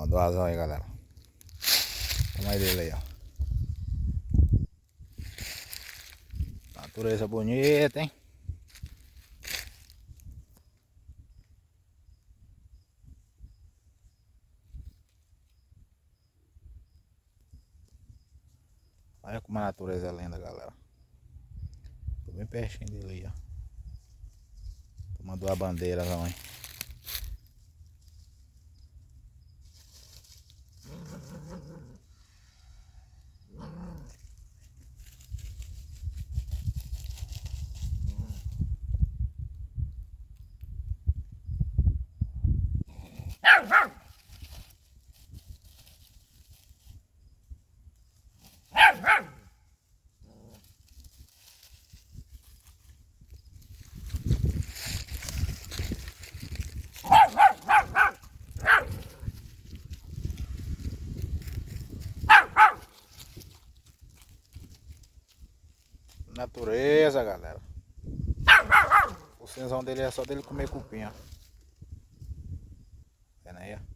Mandou azar aí, galera. Toma aí dele aí, ó. Natureza bonita, hein? Olha como a natureza é linda, galera. Tô bem pertinho dele aí, ó. Mandou a bandeira não, hein? Natureza, galera. O cinzão dele é só dele comer cupim, ó. Vendo aí, ó.